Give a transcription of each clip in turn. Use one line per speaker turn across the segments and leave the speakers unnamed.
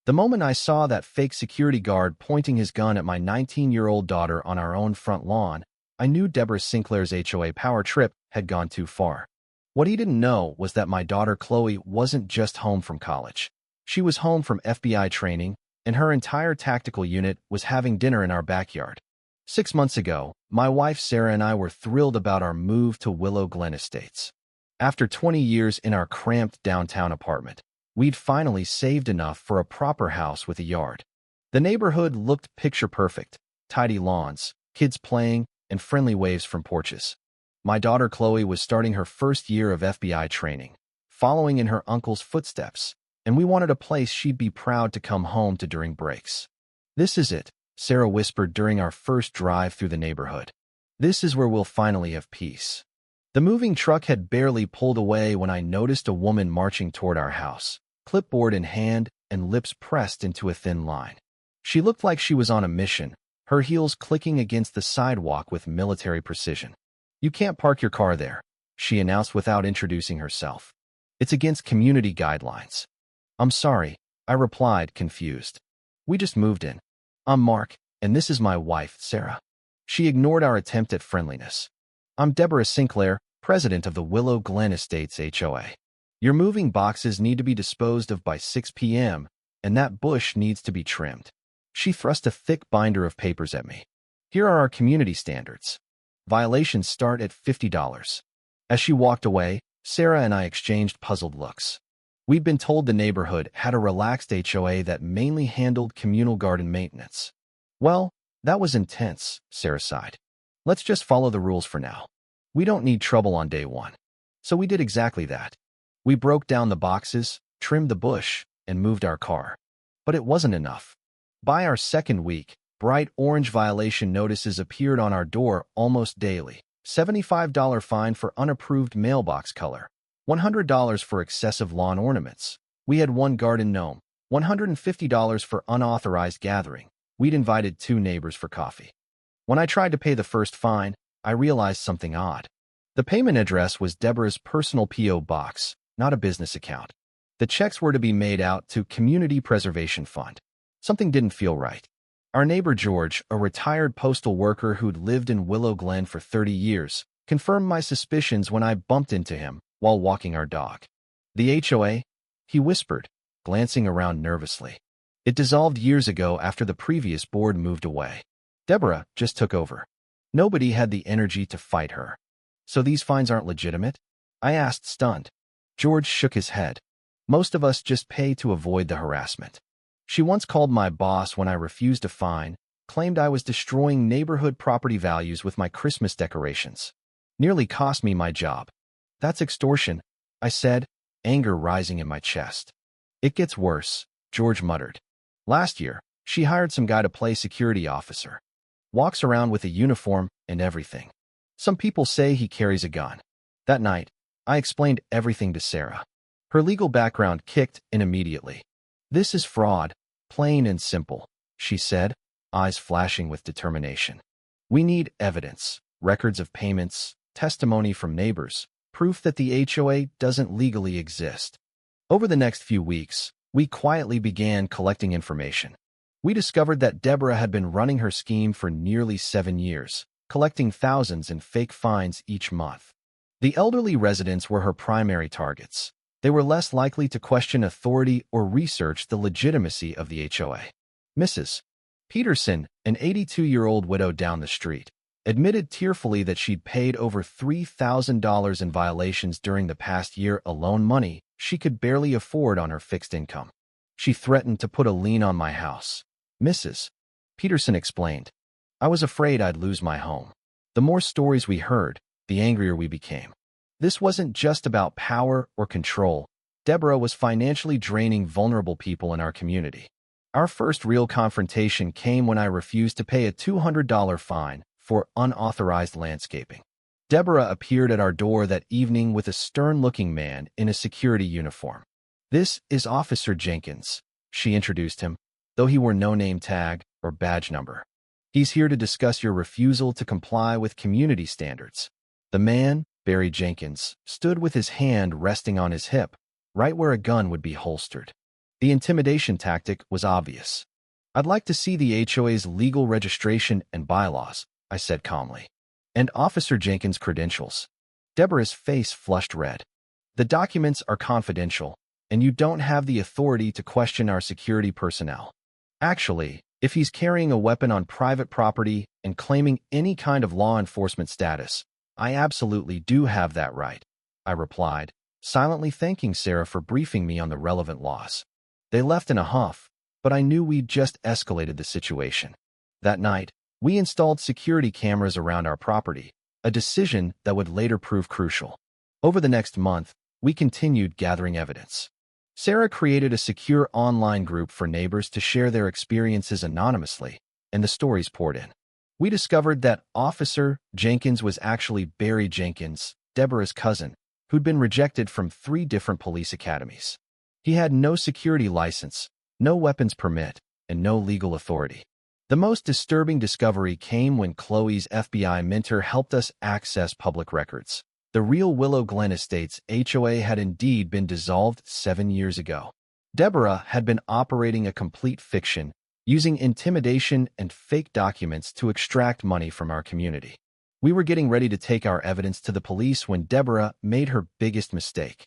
The moment I saw that fake security guard pointing his gun at my 19-year-old daughter on our own front lawn, I knew Deborah Sinclair's HOA power trip had gone too far. What he didn't know was that my daughter Chloe wasn't just home from college. She was home from FBI training, and her entire tactical unit was having dinner in our backyard. 6 months ago, my wife Sarah and I were thrilled about our move to Willow Glen Estates. After 20 years in our cramped downtown apartment, we'd finally saved enough for a proper house with a yard. The neighborhood looked picture-perfect: tidy lawns, kids playing, and friendly waves from porches. My daughter Chloe was starting her first year of FBI training, following in her uncle's footsteps, and we wanted a place she'd be proud to come home to during breaks. "This is it," Sarah whispered during our first drive through the neighborhood. "This is where we'll finally have peace." The moving truck had barely pulled away when I noticed a woman marching toward our house, clipboard in hand and lips pressed into a thin line. She looked like she was on a mission, her heels clicking against the sidewalk with military precision. "You can't park your car there," she announced without introducing herself. "It's against community guidelines." "I'm sorry," I replied, confused. "We just moved in. I'm Mark, and this is my wife, Sarah." She ignored our attempt at friendliness. "I'm Deborah Sinclair, president of the Willow Glen Estates HOA. Your moving boxes need to be disposed of by 6 p.m., and that bush needs to be trimmed." She thrust a thick binder of papers at me. "Here are our community standards. Violations start at $50. As she walked away, Sarah and I exchanged puzzled looks. We'd been told the neighborhood had a relaxed HOA that mainly handled communal garden maintenance. "Well, that was intense," Sarah sighed. "Let's just follow the rules for now. We don't need trouble on day one." So we did exactly that. We broke down the boxes, trimmed the bush, and moved our car. But it wasn't enough. By our second week, bright orange violation notices appeared on our door almost daily. $75 fine for unapproved mailbox color, $100 for excessive lawn ornaments. We had one garden gnome, $150 for unauthorized gathering. We'd invited 2 neighbors for coffee. When I tried to pay the first fine, I realized something odd. The payment address was Deborah's personal P.O. box, not a business account. The checks were to be made out to Community Preservation Fund. Something didn't feel right. Our neighbor George, a retired postal worker who'd lived in Willow Glen for 30 years, confirmed my suspicions when I bumped into him while walking our dog. "The HOA?" he whispered, glancing around nervously. "It dissolved years ago after the previous board moved away. Deborah just took over. Nobody had the energy to fight her." "So these fines aren't legitimate?" I asked, stunned. George shook his head. "Most of us just pay to avoid the harassment." She once called my boss when I refused a fine, claimed I was destroying neighborhood property values with my Christmas decorations. Nearly cost me my job. "That's extortion," I said, anger rising in my chest. "It gets worse," George muttered. "Last year, she hired some guy to play security officer. Walks around with a uniform and everything. Some people say he carries a gun." That night, I explained everything to Sarah. Her legal background kicked in immediately. "This is fraud, plain and simple," she said, eyes flashing with determination. "We need evidence, records of payments, testimony from neighbors, proof that the HOA doesn't legally exist." Over the next few weeks, we quietly began collecting information. We discovered that Deborah had been running her scheme for nearly 7 years, collecting thousands in fake fines each month. The elderly residents were her primary targets. They were less likely to question authority or research the legitimacy of the HOA. Mrs. Peterson, an 82-year-old widow down the street, admitted tearfully that she'd paid over $3,000 in violations during the past year alone, money she could barely afford on her fixed income. She threatened to put a lien on my house. Mrs. Peterson explained, "I was afraid I'd lose my home." The more stories we heard, the angrier we became. This wasn't just about power or control. Deborah was financially draining vulnerable people in our community. Our first real confrontation came when I refused to pay a $200 fine for unauthorized landscaping. Deborah appeared at our door that evening with a stern-looking man in a security uniform. "This is Officer Jenkins," she introduced him, though he wore no name tag or badge number. "He's here to discuss your refusal to comply with community standards." The man, Barry Jenkins, stood with his hand resting on his hip, right where a gun would be holstered. The intimidation tactic was obvious. "I'd like to see the HOA's legal registration and bylaws," I said calmly. "And Officer Jenkins' credentials." Deborah's face flushed red. "The documents are confidential, and you don't have the authority to question our security personnel. Actually, if he's carrying a weapon on private property and claiming any kind of law enforcement status, I absolutely do have that right," I replied, silently thanking Sarah for briefing me on the relevant laws. They left in a huff, but I knew we'd just escalated the situation. That night, we installed security cameras around our property, a decision that would later prove crucial. Over the next month, we continued gathering evidence. Sarah created a secure online group for neighbors to share their experiences anonymously, and the stories poured in. We discovered that Officer Jenkins was actually Barry Jenkins, Deborah's cousin, who'd been rejected from 3 different police academies. He had no security license, no weapons permit, and no legal authority. The most disturbing discovery came when Chloe's FBI mentor helped us access public records. The real Willow Glen Estates HOA had indeed been dissolved 7 years ago. Deborah had been operating a complete fiction, using intimidation and fake documents to extract money from our community. We were getting ready to take our evidence to the police when Deborah made her biggest mistake.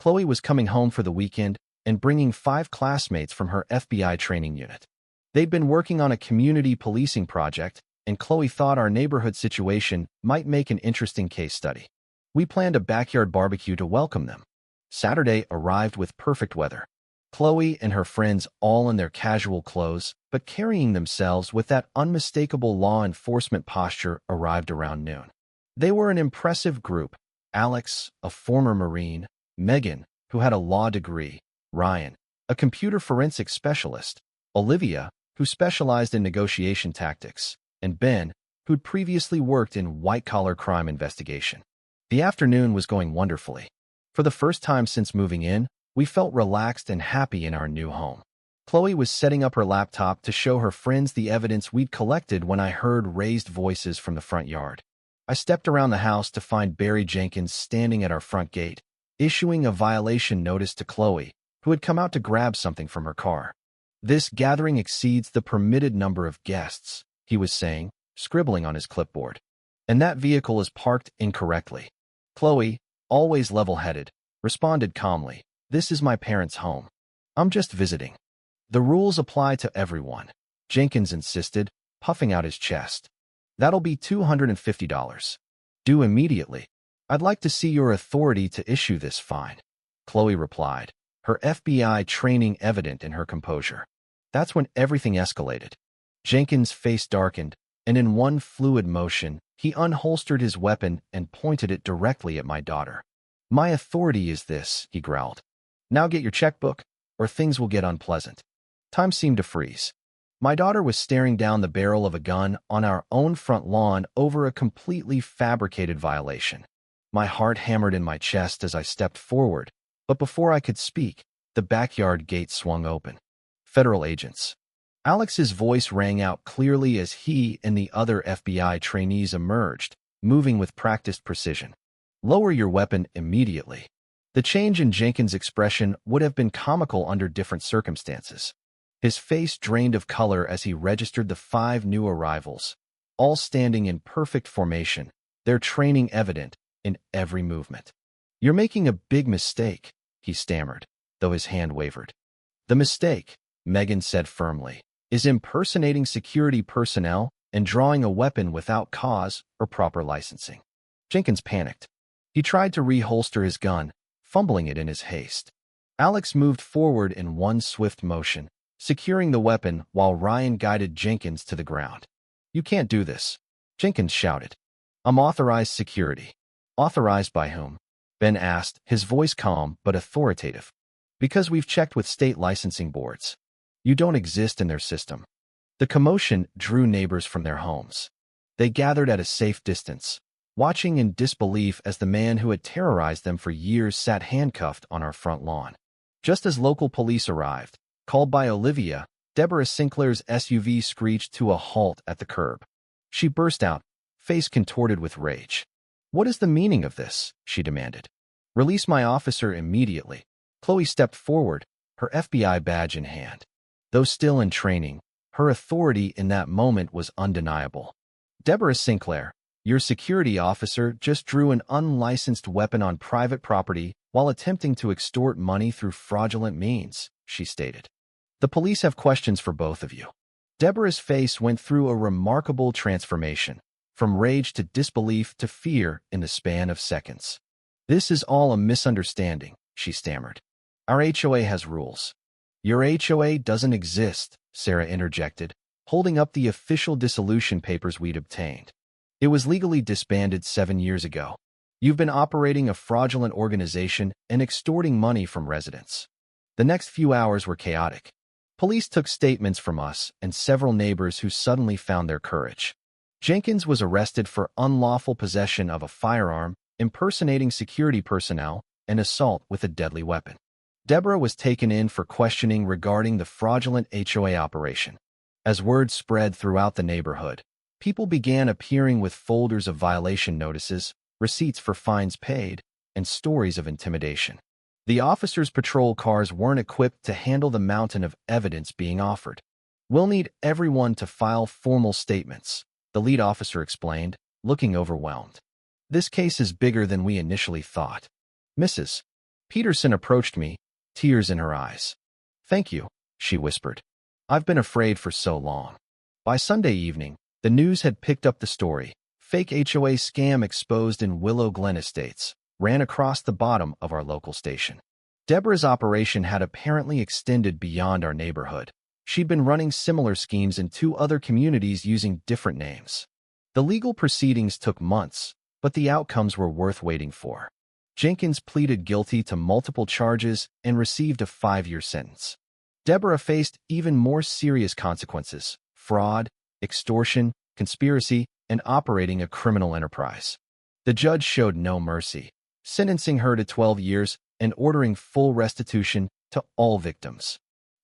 Chloe was coming home for the weekend and bringing 5 classmates from her FBI training unit. They'd been working on a community policing project, and Chloe thought our neighborhood situation might make an interesting case study. We planned a backyard barbecue to welcome them. Saturday arrived with perfect weather. Chloe and her friends all in their casual clothes, but carrying themselves with that unmistakable law enforcement posture, arrived around noon. They were an impressive group: Alex, a former Marine; Megan, who had a law degree; Ryan, a computer forensics specialist; Olivia, who specialized in negotiation tactics; and Ben, who'd previously worked in white-collar crime investigation. The afternoon was going wonderfully. For the first time since moving in, we felt relaxed and happy in our new home. Chloe was setting up her laptop to show her friends the evidence we'd collected when I heard raised voices from the front yard. I stepped around the house to find Barry Jenkins standing at our front gate, issuing a violation notice to Chloe, who had come out to grab something from her car. "This gathering exceeds the permitted number of guests," he was saying, scribbling on his clipboard. "And that vehicle is parked incorrectly." Chloe, always level-headed, responded calmly, "This is my parents' home. I'm just visiting." "The rules apply to everyone," Jenkins insisted, puffing out his chest. "That'll be $250. Due immediately. I'd like to see your authority to issue this fine," Chloe replied, her FBI training evident in her composure. That's when everything escalated. Jenkins' face darkened, and in one fluid motion, he unholstered his weapon and pointed it directly at my daughter. "My authority is this," he growled. "Now get your checkbook, or things will get unpleasant." Time seemed to freeze. My daughter was staring down the barrel of a gun on our own front lawn over a completely fabricated violation. My heart hammered in my chest as I stepped forward, but before I could speak, the backyard gate swung open. "Federal agents." Alex's voice rang out clearly as he and the other FBI trainees emerged, moving with practiced precision. "Lower your weapon immediately." The change in Jenkins' expression would have been comical under different circumstances. His face drained of color as he registered the 5 new arrivals, all standing in perfect formation, their training evident in every movement. "You're making a big mistake," he stammered, though his hand wavered. "The mistake," Megan said firmly, "is impersonating security personnel and drawing a weapon without cause or proper licensing." Jenkins panicked. He tried to reholster his gun, fumbling it in his haste. Alex moved forward in one swift motion, securing the weapon while Ryan guided Jenkins to the ground. "You can't do this," Jenkins shouted. "I'm authorized security." "Authorized by whom?" Ben asked, his voice calm but authoritative. "Because we've checked with state licensing boards. You don't exist in their system." The commotion drew neighbors from their homes. They gathered at a safe distance, watching in disbelief as the man who had terrorized them for years sat handcuffed on our front lawn. Just as local police arrived, called by Olivia, Deborah Sinclair's SUV screeched to a halt at the curb. She burst out, face contorted with rage. "What is the meaning of this?" she demanded. "Release my officer immediately." Chloe stepped forward, her FBI badge in hand. Though still in training, her authority in that moment was undeniable. "Deborah Sinclair, your security officer just drew an unlicensed weapon on private property while attempting to extort money through fraudulent means," she stated. "The police have questions for both of you." Deborah's face went through a remarkable transformation, from rage to disbelief to fear in the span of seconds. "This is all a misunderstanding," she stammered. "Our HOA has rules." "Your HOA doesn't exist," Sarah interjected, holding up the official dissolution papers we'd obtained. "It was legally disbanded 7 years ago. You've been operating a fraudulent organization and extorting money from residents." The next few hours were chaotic. Police took statements from us and several neighbors who suddenly found their courage. Jenkins was arrested for unlawful possession of a firearm, impersonating security personnel, and assault with a deadly weapon. Deborah was taken in for questioning regarding the fraudulent HOA operation. As word spread throughout the neighborhood, people began appearing with folders of violation notices, receipts for fines paid, and stories of intimidation. The officers' patrol cars weren't equipped to handle the mountain of evidence being offered. "We'll need everyone to file formal statements," the lead officer explained, looking overwhelmed. "This case is bigger than we initially thought." Mrs. Peterson approached me, tears in her eyes. "Thank you," she whispered. "I've been afraid for so long." By Sunday evening, the news had picked up the story. Fake HOA scam exposed in Willow Glen Estates ran across the bottom of our local station. Deborah's operation had apparently extended beyond our neighborhood. She'd been running similar schemes in 2 other communities using different names. The legal proceedings took months, but the outcomes were worth waiting for. Jenkins pleaded guilty to multiple charges and received a 5-year sentence. Deborah faced even more serious consequences: fraud, extortion, conspiracy, and operating a criminal enterprise. The judge showed no mercy, sentencing her to 12 years and ordering full restitution to all victims.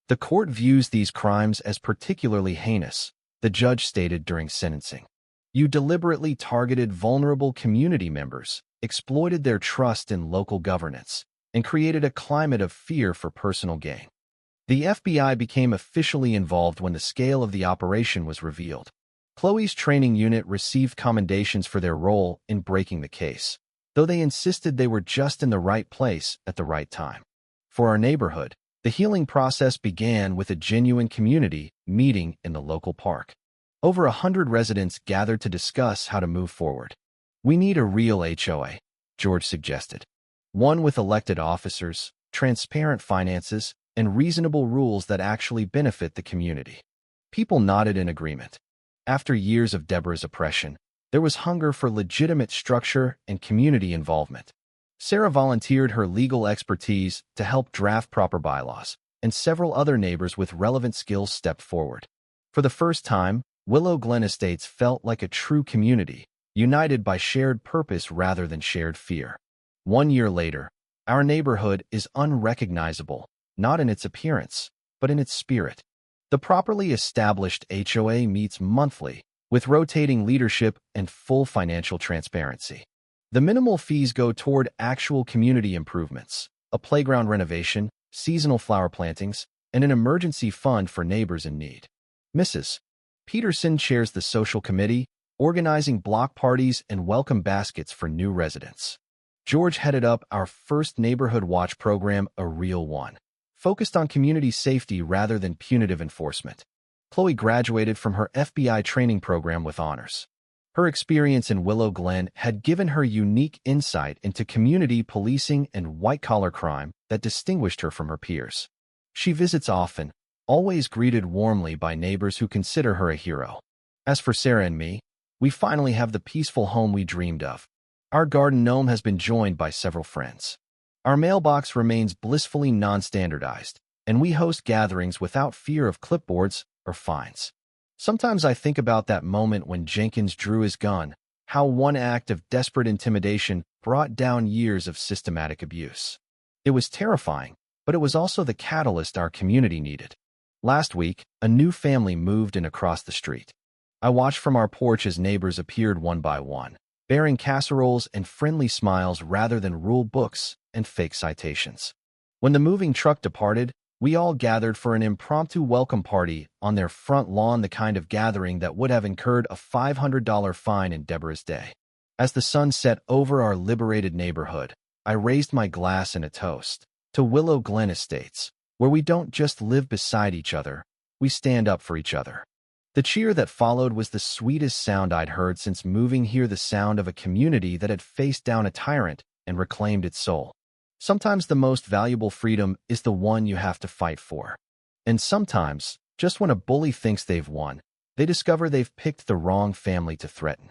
"The court views these crimes as particularly heinous," the judge stated during sentencing. "You deliberately targeted vulnerable community members, exploited their trust in local governance, and created a climate of fear for personal gain." The FBI became officially involved when the scale of the operation was revealed. Chloe's training unit received commendations for their role in breaking the case, though they insisted they were just in the right place at the right time. For our neighborhood, the healing process began with a genuine community meeting in the local park. Over 100 residents gathered to discuss how to move forward. "We need a real HOA," George suggested. "One with elected officers, transparent finances, and reasonable rules that actually benefit the community." People nodded in agreement. After years of Deborah's oppression, there was hunger for legitimate structure and community involvement. Sarah volunteered her legal expertise to help draft proper bylaws, and several other neighbors with relevant skills stepped forward. For the first time, Willow Glen Estates felt like a true community, united by shared purpose rather than shared fear. 1 year later, our neighborhood is unrecognizable, not in its appearance, but in its spirit. The properly established HOA meets monthly, with rotating leadership and full financial transparency. The minimal fees go toward actual community improvements, a playground renovation, seasonal flower plantings, and an emergency fund for neighbors in need. Mrs. Peterson chairs the social committee, organizing block parties and welcome baskets for new residents. George headed up our first neighborhood watch program, a real one, focused on community safety rather than punitive enforcement. Chloe graduated from her FBI training program with honors. Her experience in Willow Glen had given her unique insight into community policing and white-collar crime that distinguished her from her peers. She visits often, always greeted warmly by neighbors who consider her a hero. As for Sarah and me, we finally have the peaceful home we dreamed of. Our garden gnome has been joined by several friends. Our mailbox remains blissfully non-standardized, and we host gatherings without fear of clipboards or fines. Sometimes I think about that moment when Jenkins drew his gun, how one act of desperate intimidation brought down years of systematic abuse. It was terrifying, but it was also the catalyst our community needed. Last week, a new family moved in across the street. I watched from our porch as neighbors appeared one by one, bearing casseroles and friendly smiles rather than rule books and fake citations. When the moving truck departed, We all gathered for an impromptu welcome party on their front lawn, the kind of gathering that would have incurred a $500 fine in Deborah's day. As the sun set over our liberated neighborhood, I raised my glass in a toast to Willow Glen Estates, where we don't just live beside each other, we stand up for each other. The cheer that followed was the sweetest sound I'd heard since moving here, the sound of a community that had faced down a tyrant and reclaimed its soul. Sometimes the most valuable freedom is the one you have to fight for. And sometimes, just when a bully thinks they've won, they discover they've picked the wrong family to threaten.